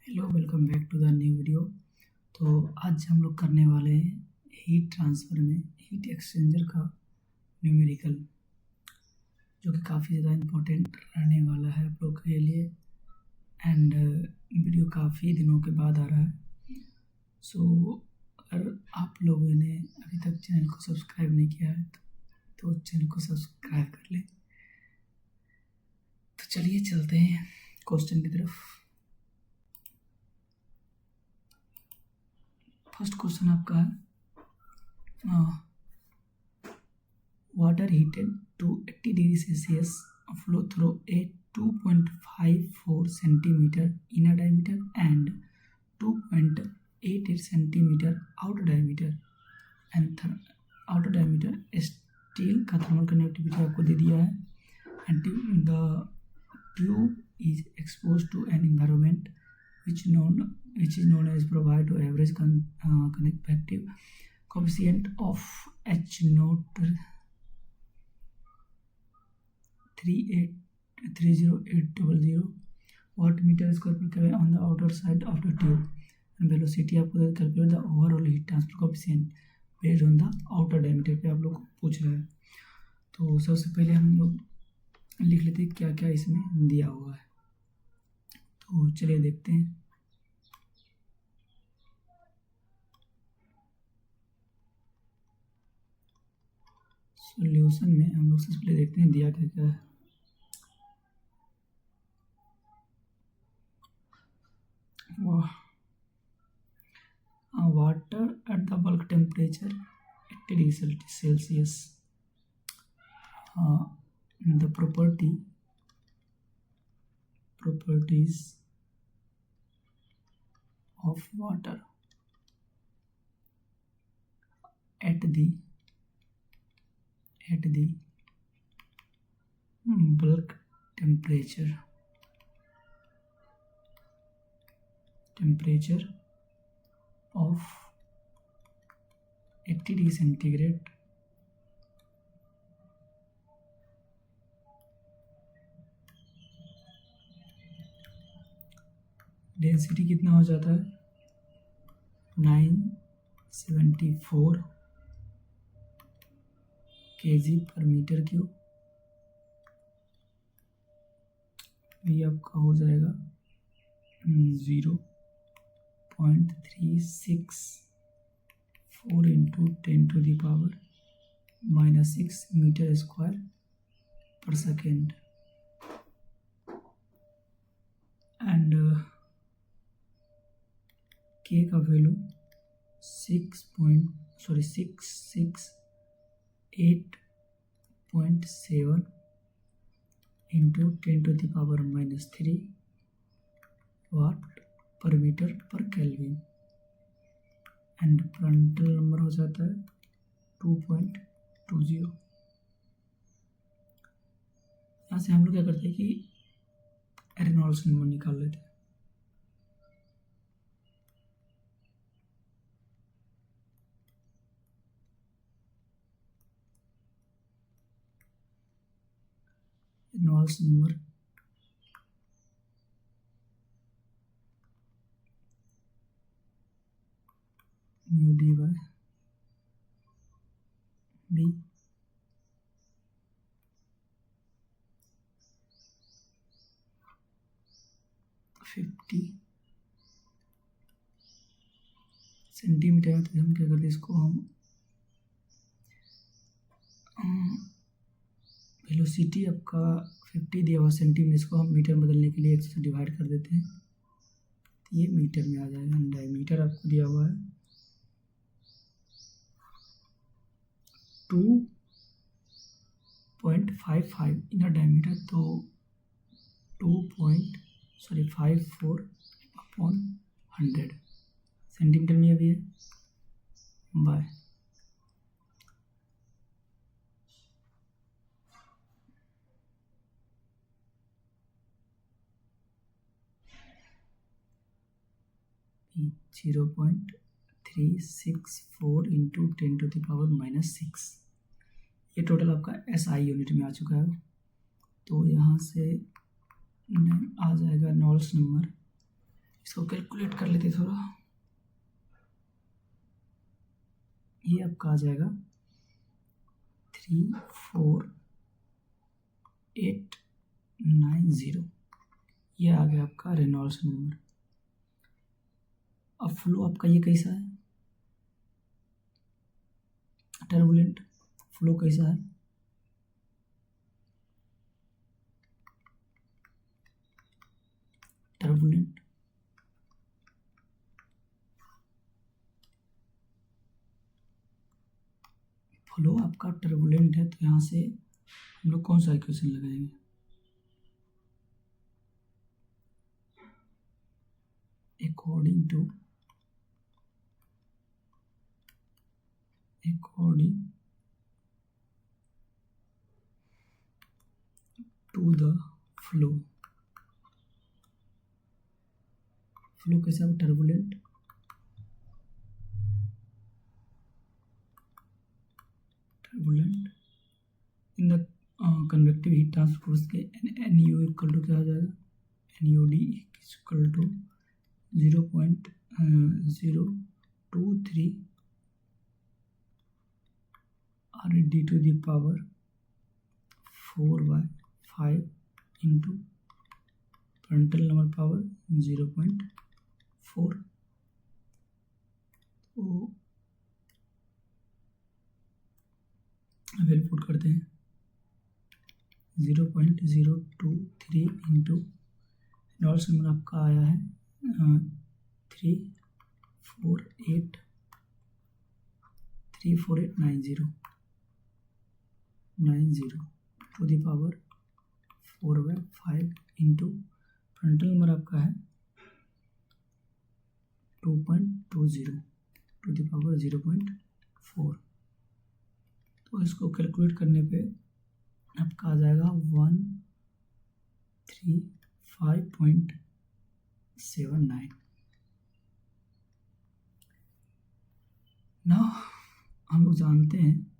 Hello, welcome back to the new video. तो आज हम लोग करने वाले हैं हीट ट्रांसफ़र में हीट एक्सचेंजर का न्यूमेरिकल, जो कि काफ़ी ज़्यादा इम्पोर्टेंट रहने वाला है आप लोग के लिए। एंड वीडियो काफ़ी दिनों के बाद आ रहा है। सो अगर आप लोगों ने अभी तक चैनल को सब्सक्राइब नहीं किया है तो चैनल को सब्सक्राइब कर लें। तो चलिए चलते हैं क्वेश्चन की तरफ। फर्स्ट क्वेश्चन आपका है water heated to 80 degrees Celsius flow through a 2.54 centimeter inner diameter and 2.88 centimeter outer diameter and outer diameter steel का thermal conductivity आपको दे दिया है and the tube is exposed to an environment which is known as provide to average convective coefficient of H naught 30800 watt meter square per Kelvin on the outer side of the tube and velocity आपको calculate the overall heat transfer coefficient based on the outer diameter पे आप लोग को पूछ रहा है। तो सबसे पहले हम लोग लिख लेते हैं क्या क्या इसमें दिया हुआ है। तो चलिए देखते हैं। सॉल्यूशन में हम लोग सबसे पहले देखते हैं दिया क्या क्या है। Water at the bulk temperature 80 degrees Celsius. The properties of water at the bulk temperature of 80 degrees centigrade density कितना हो जाता है 974 kg पर मीटर क्यूब। ये आपका हो जाएगा 0.364 इंटू 10⁻⁻6 मीटर स्क्वायर पर सेकेंड। एंड के का वैल्यू 668.7 इंटू 10⁻⁻3 वाट पर मीटर पर केल्विन। एंड प्रांटल नंबर हो जाता है 2.20। यहाँ से हम लोग क्या करते हैं कि रेनॉल्ड्स नंबर निकाल लेते हैं। Reynolds number mu D by B 50 centimetre. तो हम क्या करते हैं इसको हम वेलोसिटी आपका 50 दिया हुआ सेंटीमीटर, इसको हम मीटर बदलने के लिए 100 से डिवाइड कर देते हैं तो ये मीटर में आ जाएगा। डायमीटर आपको दिया हुआ है 2.55 इनर डायमीटर, तो 2.54/100 सेंटीमीटर में भी है बाय (0.364 इंटू 10⁻⁻6). ये टोटल आपका SI यूनिट में आ चुका है। तो यहाँ से आ जाएगा नॉल्स नंबर इसको कैलकुलेट कर लेते थोड़ा। ये आपका आ जाएगा 34890। ये आ गया आपका रेनॉल्ड्स नंबर। अब फ्लो आपका ये कैसा है, टर्बुलेंट फ्लो कैसा है, टर्बुलेंट फ्लो आपका टर्बुलेंट है। तो यहाँ से हम लोग कौन सा इक्वेशन लगाएंगे, अकॉर्डिंग टू द फ्लो कैसा है, turbulent in the convective heat transfer force के NU इक्वल टू क्या हो जाएगा, NUD equal to 0.023 RD to the power 4/5 into Prandtl number power 0.4। तो वैल्यू पुट करते हैं 0.023 इंटू रेनॉल्ड्स नंबर आपका आया है 34890 to the power 4/5 into Prandtl number आपका है 2.20 टू द पावर 0.4। तो इसको कैलकुलेट करने पे आपका आ जाएगा 135.79। ना हम लोग जानते हैं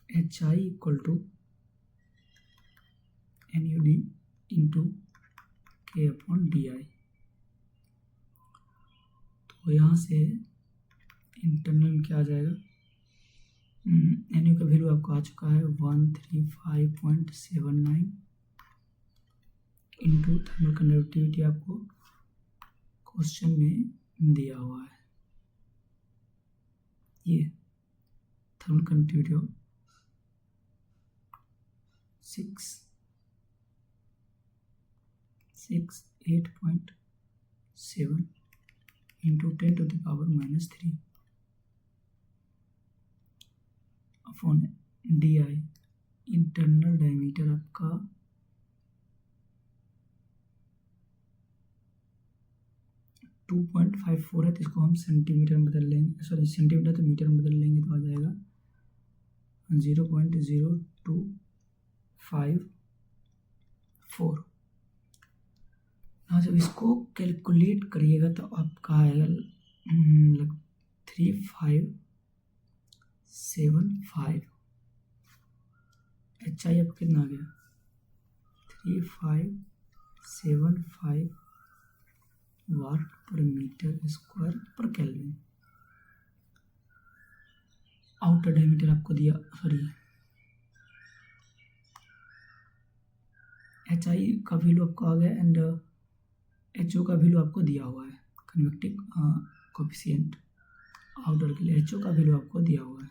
HI equal to NUD into K/DI। तो यहाँ से इंटरनल क्या आ जाएगा, NU का वैल्यू आपको आ चुका है 135.79 इंटू थर्मल कंडक्टिविटी आपको क्वेश्चन में दिया हुआ है। ये thermal conductivity of 668.7 into 10 to the power -3 upon DI। Internal diameter आपका 2.54 है, तो इसको हम सेंटीमीटर में बदल लेंगे, सॉरी सेंटीमीटर तो मीटर में बदल लेंगे, तो आ जाएगा 0.0254। हाँ, जब इसको कैलकुलेट करिएगा तो आपका आएगा 3575। HI आपका कितना आ गया 3575 watt per metre square per kelvin. Outer diameter आपको दिया, सॉरी HI का वैल्यू आपको आ गया एंड HO का वैल्यू आपको दिया हुआ है, कन्वेक्टिव कोफिशिएंट आउटर के लिए HO का वैल्यू आपको दिया हुआ है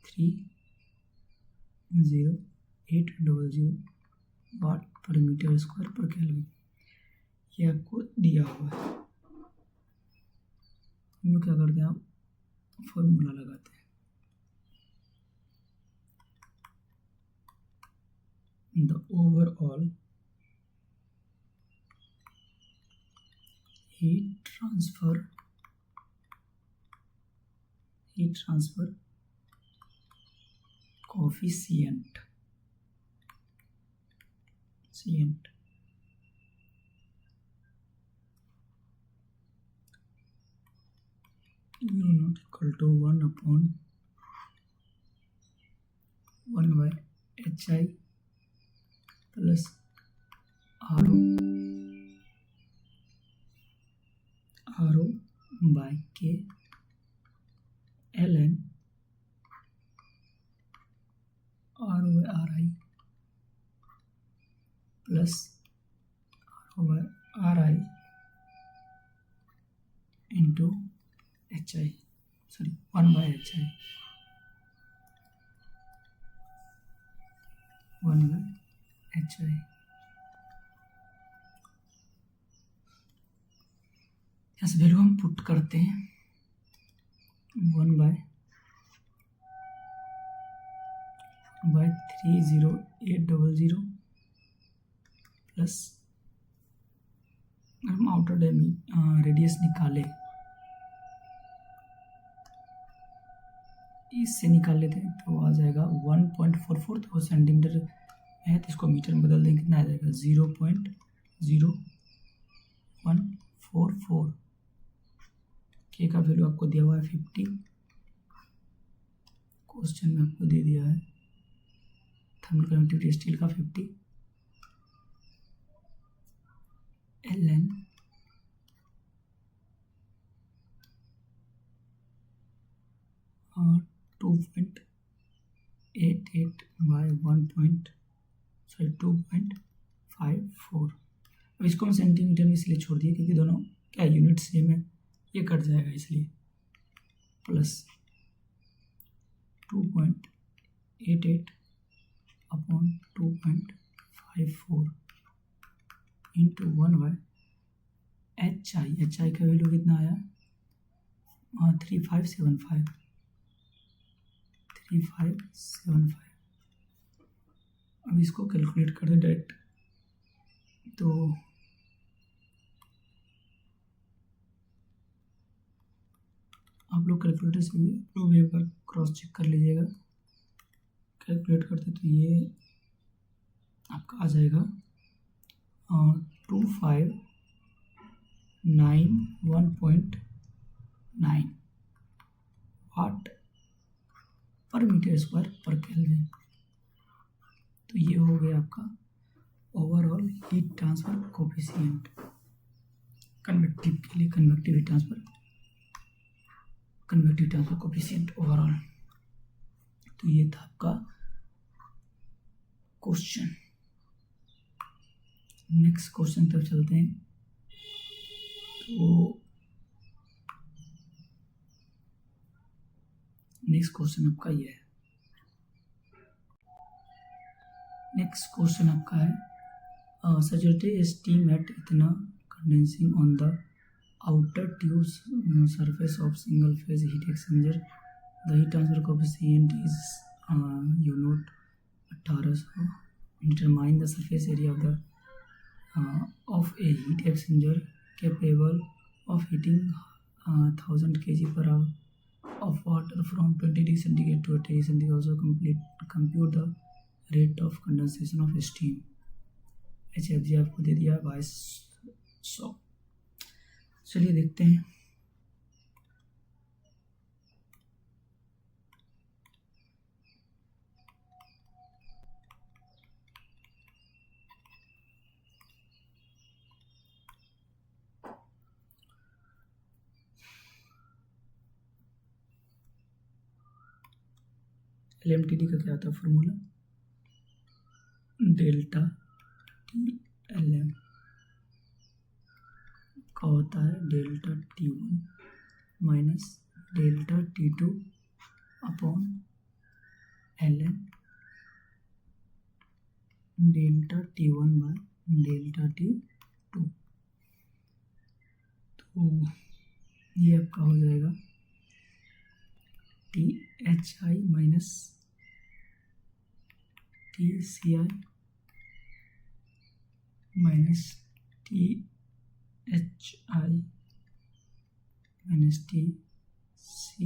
30800 वाट per metre square per kelvin, ये आपको दिया हुआ है। हम लोग क्या करते हैं, आप फॉर्मूला लगाते हैं, the overall heat transfer coefficient U not equal to 1 upon 1/HI plus RO/K ln RO/RI plus RO/RI into HI, sorry 1/HI 1/HI। यहाँ से वैल्यू हम पुट करते हैं 1/30800 प्लस हम आउटर रेडियस निकाले, इससे निकाल लेते हैं तो आ जाएगा 1.44। तो सेंटीमीटर है तो इसको मीटर में बदल देंगे, कितना आ जाएगा 0.0144। के का वैल्यू आपको दिया हुआ है 50, क्वेश्चन में आपको दे दिया है थर्मल कंडक्टिविटी स्टील का 50 ln 2.88/2.54। अब इसको हम सेंटीमीटर में इसलिए छोड़ दिए क्योंकि दोनों क्या यूनिट सेम है, ये कट जाएगा इसलिए, प्लस 2.88/2.54 इंटू 1/HI। HI का वैल्यू कितना आया 3575। अब इसको कैलकुलेट कर दे डायरेक्ट, तो आप लोग कैलकुलेटर से भी लोग एक बार क्रॉस चेक कर लीजिएगा। कैलकुलेट करते तो ये आपका आ जाएगा 2591.9 वाट per metre square per kelvin. तो ये हो गया आपका overall heat transfer coefficient convective के लिए, convective heat transfer coefficient overall. तो ये था आपका क्वेश्चन। नेक्स्ट क्वेश्चन तक चलते हैं। तो नेक्स्ट क्वेश्चन आपका ये है, नेक्स्ट क्वेश्चन आपका है सचेटेड स्टीम एट इतना condensing on the outer tube surface of single phase heat exchanger, the heat transfer coefficient is U0 1800। Determine the surface area of a heat exchanger capable of heating 1000 kg per hour of water from 20 degrees centigrade to 80 degrees centigrade. Also compute the rate of condensation of steam। HFG आपको दे दिया 2200। चलिए देखते हैं। LMTD का क्या था formula, delta T LM का होता है delta T1 minus delta T2 upon LM delta T1 by delta T2। तो ये आपका हो जाएगा THI minus TCI minus THI minus TC।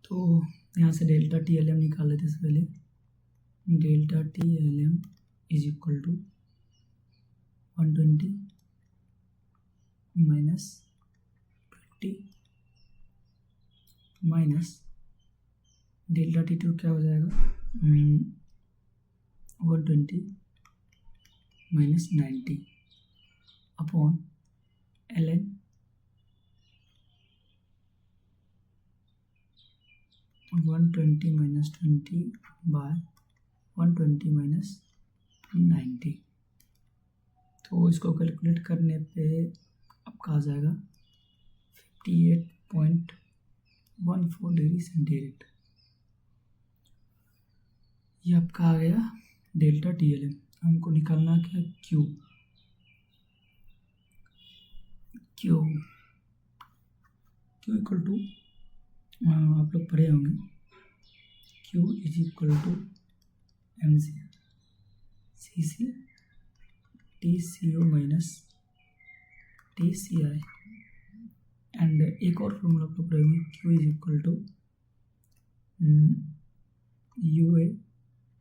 तो तो यहाँ से डेल्टा टी एल एम निकाल लेते हैं पहले। Delta T L M is equal to 120 minus 50 minus delta T two क्या हो जाएगा 120 minus 90 upon L N 120 minus 20 by 120 minus 90। तो इसको कैलकुलेट करने पे आपका आ जाएगा 58.14 डिग्री सेंटीग्रेड। ये आपका आ गया डेल्टा टी एल एम। हमको निकालना क्या क्यू। क्यू इक्वल टू आप लोग पढ़े होंगे Q is equal to M C C T C O minus T C I. And एक और फॉर्मूला आप लोग पढ़े होंगे Q is equal to U A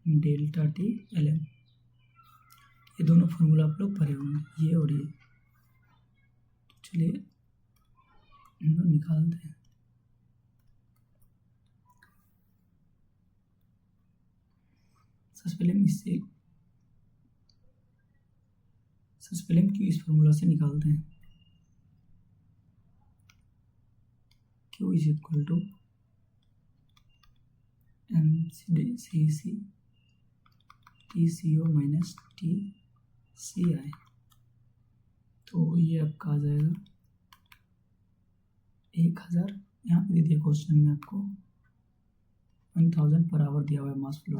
delta T L M. ये दोनों फॉर्मूला आप लोग पढ़े होंगे, ये और ये। तो चलिए निकालते हैं। सबसे पहले हम क्यू इस फॉर्मूला से निकालते हैं। Q is equal to M C C T C O minus T C I. तो ये आपका आ जाएगा 1000। यहाँ पे दे दिया क्वेश्चन में आपको 1000 पर आवर दिया हुआ है mass flow.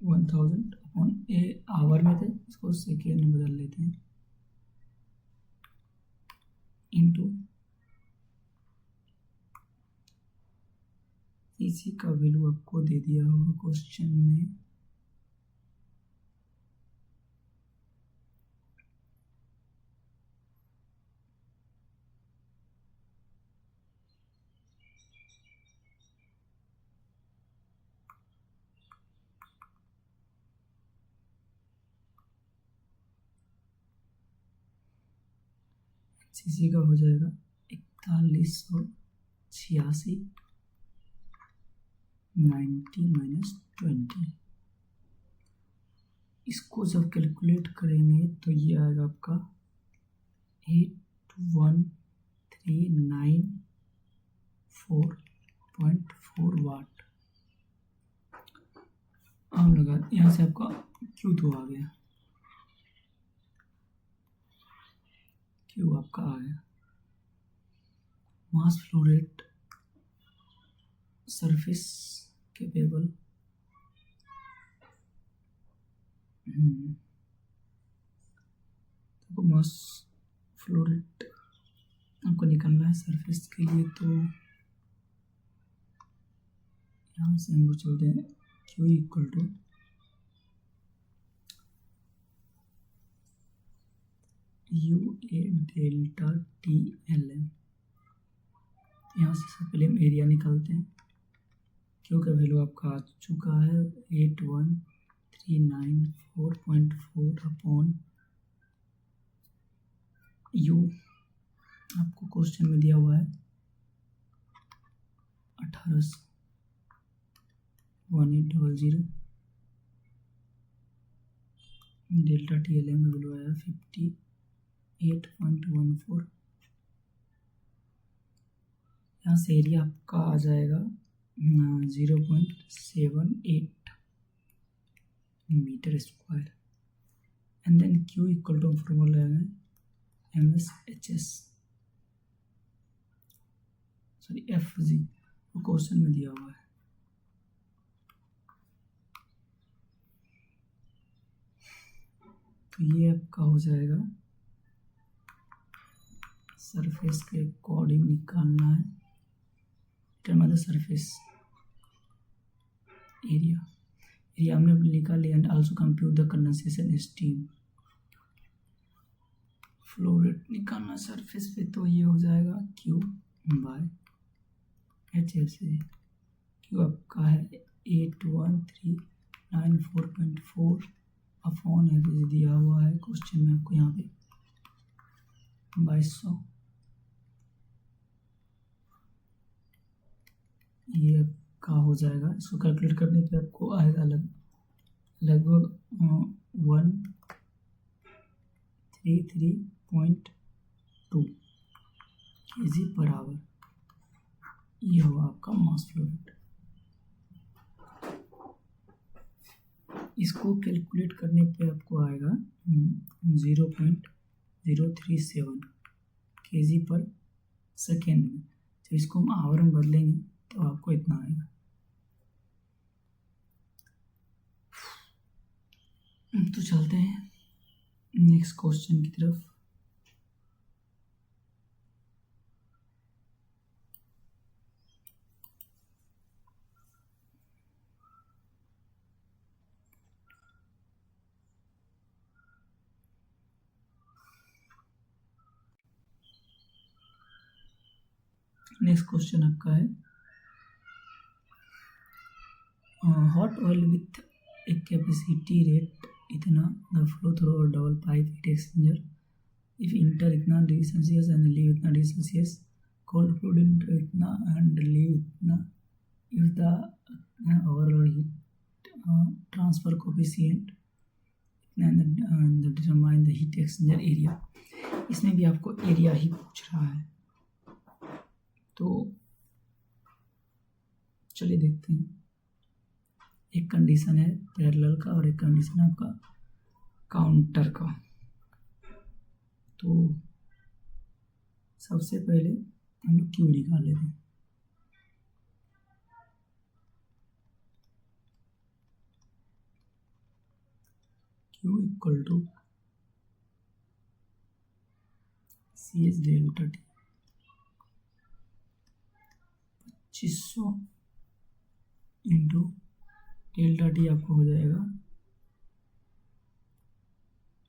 1000 upon a hour में थे, इसको सेकेंड में बदल लेते हैं, इनटू इसी का वैल्यू आपको दे दिया होगा क्वेश्चन में सीसी का हो जाएगा 4186 90 माइनस 20। इसको जब कैलकुलेट करेंगे तो ये आएगा आपका 8139.4 वाट। हम लगा यहाँ से आपका क्यू तो आ गया, क्यू आपका आ गया। Mass flow rate surface capable तो मास फ्लो रेट आपको निकालना है सरफेस के लिए। तो यहाँ से हम लोग चलते हैं Q equal to U A delta T L M. यहाँ से सबसे पहले हम एरिया निकालते हैं। क्यू का वैल्यू आपका आ चुका है 8139.4 अपॉन यू आपको क्वेश्चन में दिया हुआ है 1800। डेल्टा टी एल एम का वैल्यू आया 58.14। यहाँ से एरिया आपका आ जाएगा 0.78 metre square. And then Q equal to formula है MSHS सॉरी FG, वो क्वेश्चन में दिया हुआ है। तो ये आपका हो जाएगा सरफेस के अकॉर्डिंग निकालना है मतलब सरफेस एरिया हमने निकाल लिया। And also compute the condensation steam flow rate निकालना सरफेस पे। तो ये हो जाएगा Q बाय HFC क्यू आपका है 8139.4 अपॉन एवरेज दिया हुआ है क्वेश्चन में आपको यहाँ पे 2200। ये आपका हो जाएगा। इसको कैलकुलेट करने पे आपको आएगा लगभग 133.2 kg पर आवर। ये होगा आपका मास फ्लो रेट। इसको कैलकुलेट करने पे आपको आएगा 0.037 kg पर सेकेंड में। तो इसको हम आवर में बदलेंगे तो आपको इतना आएगा। तो चलते हैं नेक्स्ट क्वेश्चन की तरफ। नेक्स्ट क्वेश्चन आपका है hot oil with a capacity rate इतना द फ्लो थ्रू और double pipe heat exchanger if enter इतना डिग्री सेल्सियस एंड लीव इतना degree Celsius cold fluid enter इतना एंड लीव इतना if the overall heat transfer coefficient इतना determine the heat exchanger area. इसमें भी आपको area ही पूछ रहा है। तो चलिए देखते हैं। एक कंडीशन है पैरेलल का और एक कंडीशन है आपका काउंटर का। तो सबसे पहले हम लोग क्यू निकाल लेते हैं। Q equal to C H delta T 2500 into delta T आपको हो जाएगा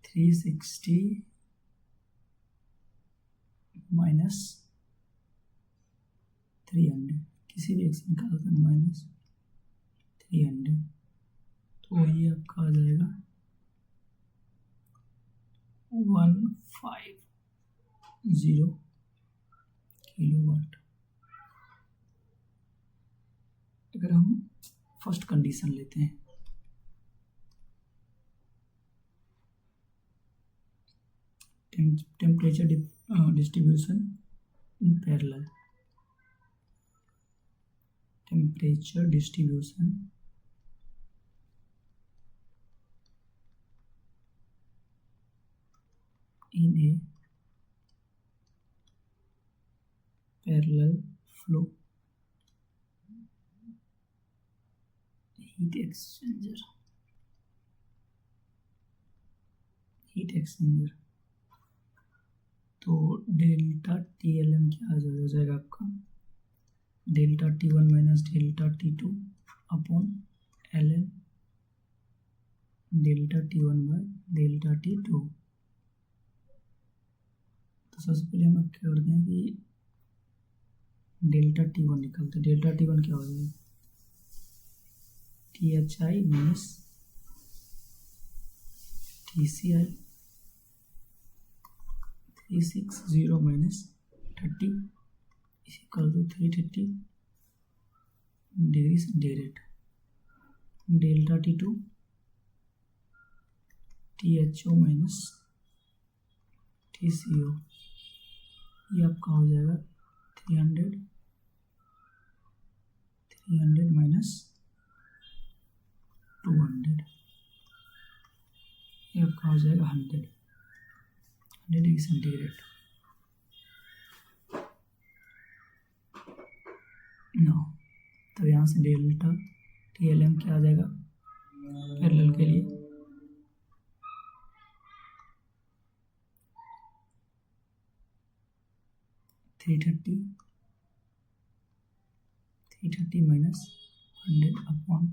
360 माइनस 300। किसी भी एक्स निकाल सकते हैं माइनस 300। तो ये आपका आ जाएगा 150 किलोवाट। अगर हम फर्स्ट कंडीशन लेते हैं temperature distribution in parallel, temperature distribution in a parallel flow heat exchanger तो डेल्टा टी एल एम क्या हो जाएगा आपका delta T one minus delta T two upon L N delta T one by delta T two. तो सबसे पहले हम क्या करते हैं कि डेल्टा टी वन निकालते हैं। डेल्टा टी वन क्या हो जाएगा T H I minus T C I 360 माइनस 30 इसे कर दो 330 degree centigrade delta T two T H O minus T C O. ये आपका हो जाएगा 300 माइनस 200। ये आपका हो जाएगा 100 डिग्री सेंटीग्रेड। नो तो यहाँ से डेल्टा टी एल एम क्या आ जाएगा पैरेलल के लिए 330 माइनस 100 अपॉन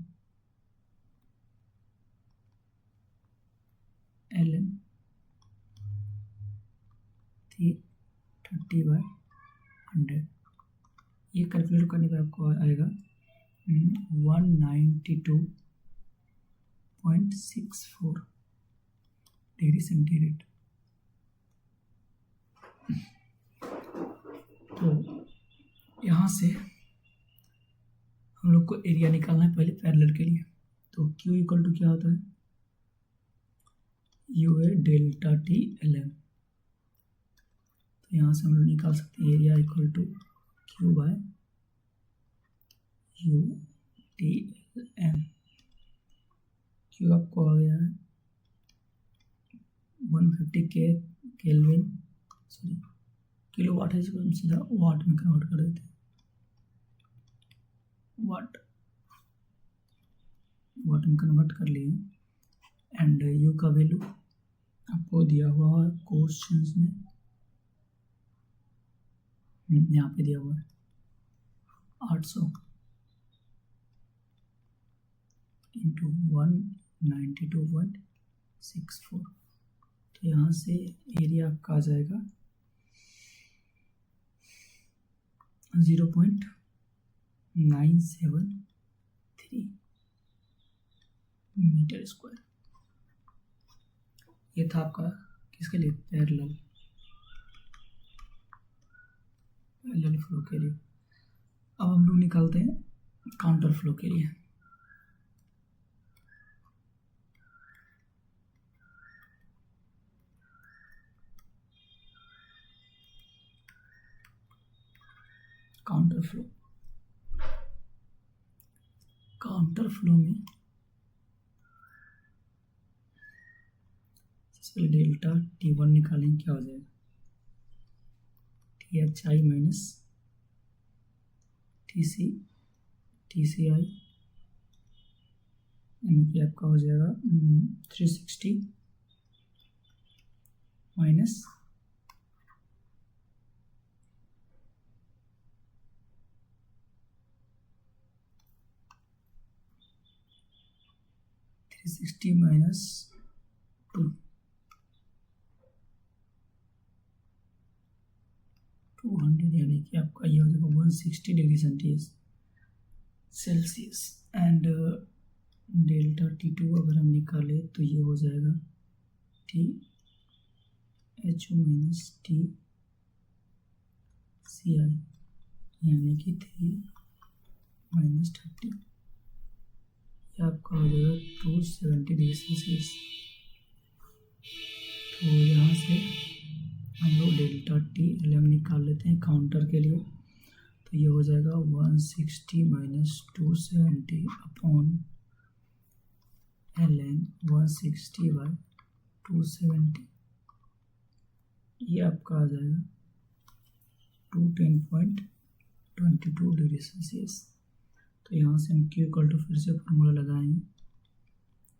एल एन 330/100। ये कैलकुलेट करने पर आपको आएगा 192.64 डिग्री सेंटीग्रेड। तो यहाँ से हम लोग को एरिया निकालना है पहले पैरेलल के लिए। तो Q इक्वल टू क्या होता है, U A delta T L M. तो यहाँ से हम लोग निकाल सकते हैं area equal to Q by U T L M. Q आपको आ गया है 150 केल्विन, सॉरी किलो वाट है, इसको हम सीधा वाट में कन्वर्ट कर देते हैं। वाट में कन्वर्ट कर लिए। एंड यू का वैल्यू आपको दिया हुआ है क्वेश्चंस में, यहाँ पे दिया हुआ है 800 इंटू 192.64। तो यहाँ से एरिया आपका आ जाएगा 0.973 मीटर स्क्वायर। ये था आपका किसके लिए, पैरेलल फ्लो के लिए। अब हम लोग निकालते हैं काउंटर फ्लो के लिए। काउंटर फ्लो में सबसे पहले डेल्टा T1 निकालेंगे, क्या हो जाएगा THI माइनस TCI, यानी कि आपका हो जाएगा 360 माइनस 360 माइनस 200, यानी कि आपका ये हो जाएगा 160 degree Celsius. And delta T2 अगर हम निकाले तो ये हो जाएगा THO माइनस TCI, यानी कि 3 माइनस 30, ये आपका हो जाएगा 270 डिग्री सेल्सियस। तो यहाँ से हम लोग डेल्टा TLM निकाल लेते हैं काउंटर के लिए। तो ये हो जाएगा 160 माइनस 270 अपॉन LN 160 बाय 270, ये आपका आ जाएगा 210.22 डिग्री सेल्सियस। तो यहाँ से हम Q इक्वल टू फिर से फॉर्मूला लगाएंगे,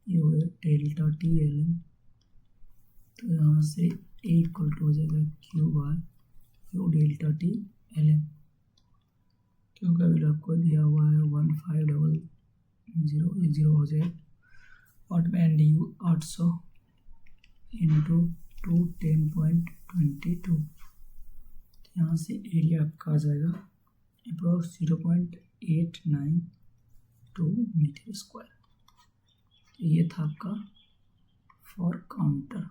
ये हो गया डेल्टा TLM। तो यहाँ से A इक्वल टू हो जाएगा Q by U delta TLM। Q का वैल्यू आपको दिया हुआ है 1500, ये 0 हो जाएगा वाट में, एंड यू 800 इंटू 210.22। यहाँ से एरिया आपका आ जाएगा अप्रोक्स 0.892 मीटर स्क्वायर। तो ये था आपका फॉर काउंटर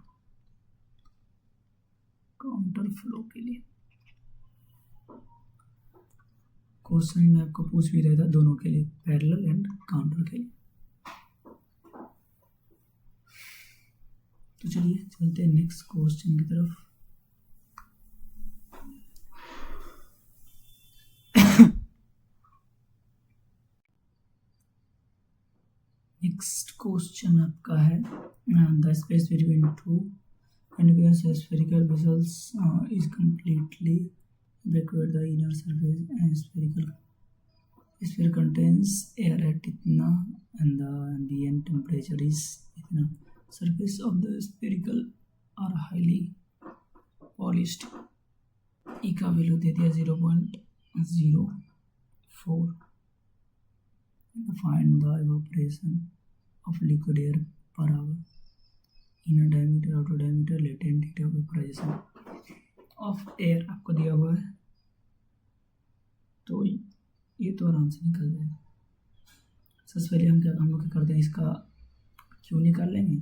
फ्लो के लिए। क्वेश्चन में आपको पूछ भी रहा था दोनों के लिए, पैरेलल एंड काउंटर के लिए। तो चलिए चलते हैं नेक्स्ट क्वेश्चन की तरफ। नेक्स्ट क्वेश्चन आपका है the space between two continuous spherical vessels is completely vacuum. The inner surface and sphere contains air at itna and the ambient temperature is itna. Surface of the spherical are highly polished. E का value दे दिया 0.04. Find the evaporation of liquid air per hour. Inner diameter, outer diameter, latent heat of vaporisation of air आपको दिया हुआ है तो ये तो आराम से निकल जाएगा। सबसे पहले हम लोग क्या करते हैं, इसका क्यू निकाल लेंगे,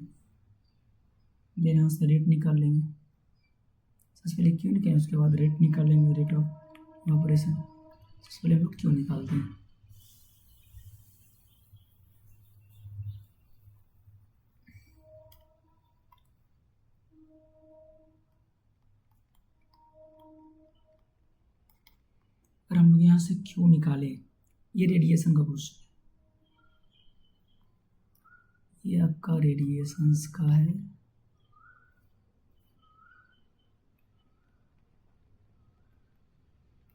देन यहाँ से रेट निकाल लेंगे। सबसे पहले क्यू निकालेंगे, उसके बाद रेट निकाल लेंगे, रेट ऑफ ऑपरेशन। सबसे पहले हम लोग क्यू निकालते हैं। अगर हम लोग यहाँ से क्यू निकालें, ये रेडिएशन का क्वेश्चन, ये आपका रेडिएशंस का है।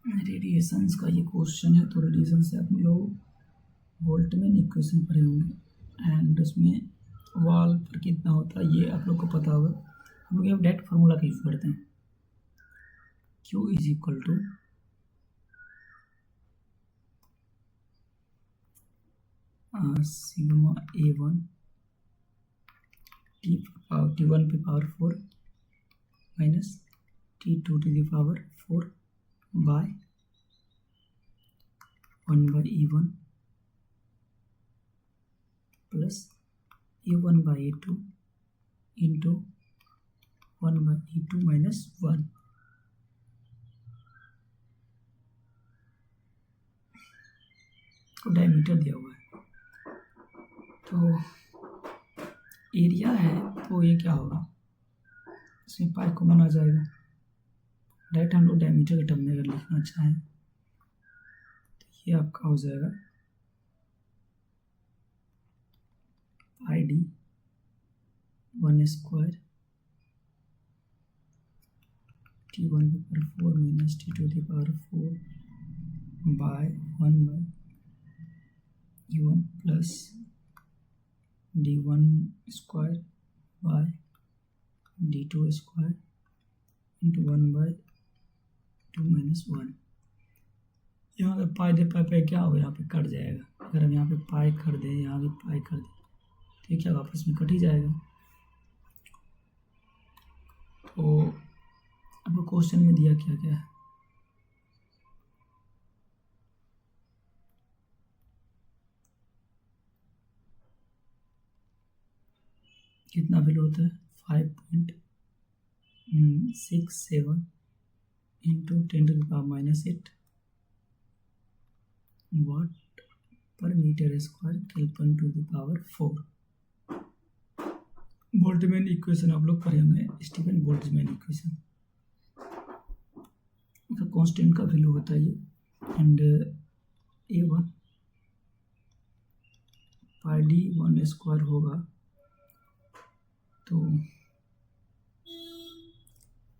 रेडिएशंस का ये क्वेश्चन है, तो रेडिएशन से आप लोग बोल्टजमैन इक्वेशन पढ़े होंगे, एंड उसमें वाल पर कितना होता है ये आप लोग को पता होगा। हम लोग यहाँ डायरेक्ट फार्मूला का यूज़ करते हैं, Q is equal to sigma A1 T1 पे power 4 minus T2 to the power 4 by 1 by E1 plus A1 by A2 into 1 by E2 minus 1। तो डायमीटर दिया हुआ है, तो एरिया है, तो ये क्या होगा, इसमें पाई कॉमन आ जाएगा। डायरेक्ट हम लोग डायमीटर के टर्म में अगर लिखना चाहें तो ये आपका हो जाएगा पाई डी 1 स्क्वायर T1 पे पावर 4 माइनस T2 की power 4 by 1 by E1 plus D1 square by D2 square into 1 by 2 minus 1। यहाँ पे पाई दे पाई क्या होगा, यहाँ पे कट जाएगा। अगर हम यहाँ पे पाई कर दें, यहाँ भी पाई कर दें, तो ये क्या आपस में कट ही जाएगा। तो आपको क्वेश्चन में दिया क्या क्या है, कितना वैल्यू होता है 5.67 into 10 to the power minus 8 watt per metre square kelvin to the power 4। Boltzmann equation आप लोग पढ़े होंगे, स्टीफन बोल्टजमैन इक्वेशन का कांस्टेंट का वैल्यू होता है ये, and A1 pi D 1 square होगा, तो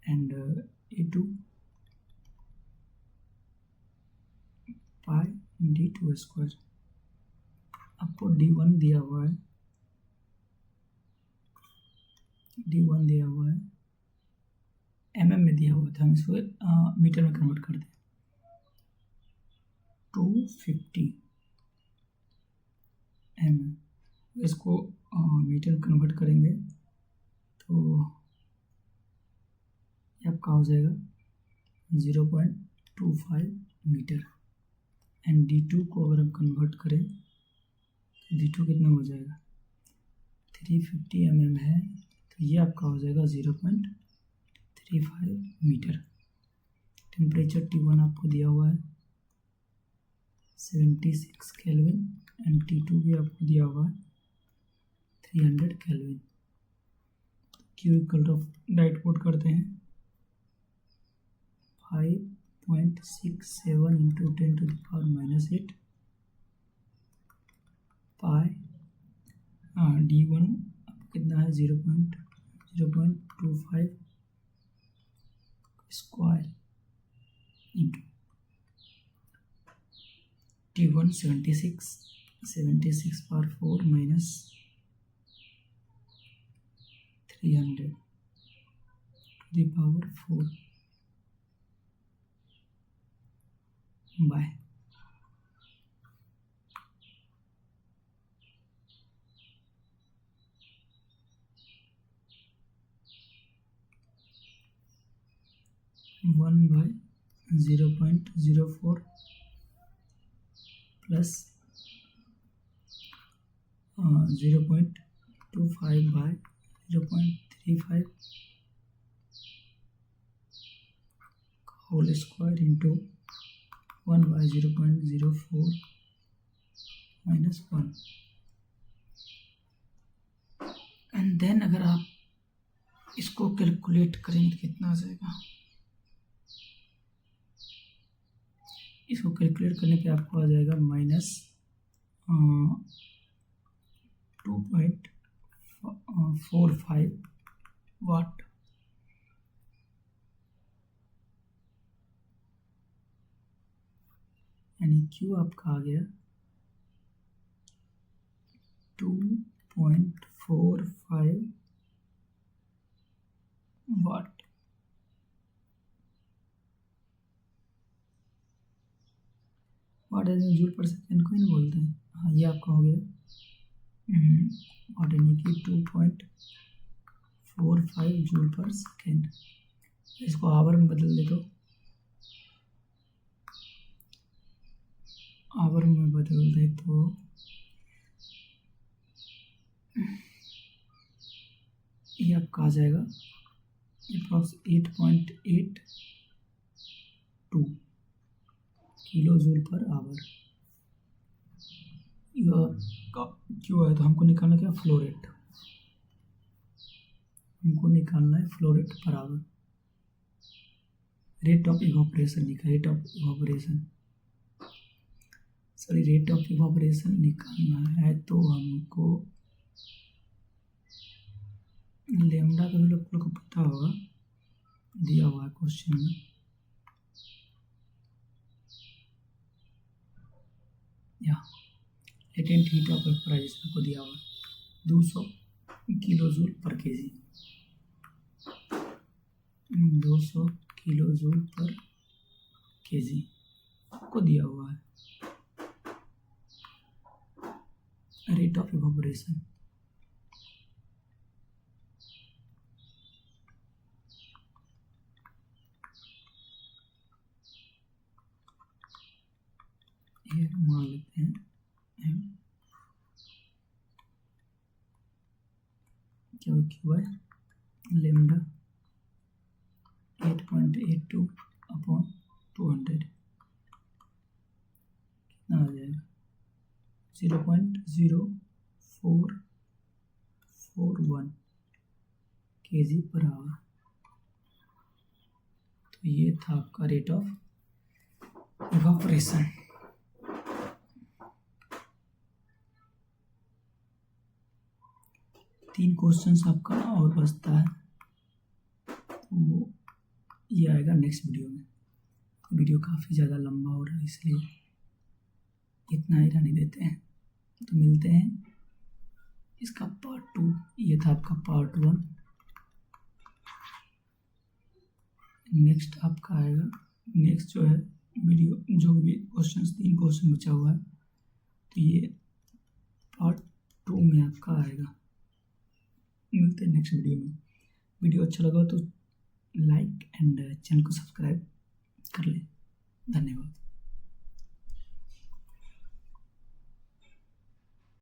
and A2 pi D2 square. आपको D1 दिया हुआ है, D1 दिया हुआ है, mm में दिया हुआ था, हम इसको मीटर में कन्वर्ट कर दें। 250 mm, इसको मीटर में कन्वर्ट करेंगे तो ये आपका हो जाएगा 0.25 मीटर। एंड D2 को अगर हम कन्वर्ट करें तो D2 कितना हो जाएगा, 350 mm है, तो ये आपका हो जाएगा 0.35 मीटर। टेम्परेचर T1 आपको दिया हुआ है 76 केल्विन, एंड T2 भी आपको दिया हुआ है 300 kelvin. Q equal to direct put करते हैं 5.67 into 10 to the power minus 8 pi D1 कितना है 0.25 square into T1 76 power 4 minus 300 to the power 4 by 1 by 0.04 plus 0.25 by 0.35 whole square into 1 by 0.04 minus 1। And then अगर आप इसको calculate करेंगे तो कितना आ जाएगा। इसको कैलकुलेट करने पे आपको आ जाएगा माइनस 2.45 वाट। यानी Q आपका आ गया 2.45 वाट। वाट जूल पर सेकेंड को ही नहीं बोलते हैं। हाँ, ये आपका हो गया वाट यानी कि 2.45 जूल पर सेकेंड। इसको आवर में बदल दे तो आवर में बदल दे तो ये आपका आ जाएगा approx 8.82 kilo joule per hour. क्यों है तो हमको निकालना क्या, फ्लो रेट। हमको निकालना है flow rate per hour. Rate of evaporation निकालना है तो हमको लेमडा का भी लोग को पता होगा, दिया हुआ है क्वेश्चन में। या लेटेंट हीट ऑफ वेपराइजेशन को दिया हुआ 200 किलो जूल पर केजी। 200 किलो जूल पर केजी आपको दिया हुआ है। रेट ऑफ इवापोरेशन ये मान लेते हैं क्या है लेमडा 8.82 अपॉन 200 कितना आ जाएगा 0.0441 केजी पर आवर। तो ये था आपका रेट ऑफ इवापोरेशन। तीन क्वेश्चंस आपका और बचता है, तो ये आएगा नेक्स्ट वीडियो में। वीडियो काफ़ी ज़्यादा लंबा हो रहा है इसलिए इतना ही रहने देते हैं। तो मिलते हैं इसका पार्ट 2। ये था आपका पार्ट 1। नेक्स्ट आपका आएगा, नेक्स्ट जो है वीडियो जो भी क्वेश्चंस 3 क्वेश्चन बचा हुआ है तो ये पार्ट 2 में आपका आएगा। मिलते हैं नेक्स्ट वीडियो में। वीडियो अच्छा लगा तो लाइक एंड चैनल को सब्सक्राइब कर ले। धन्यवाद।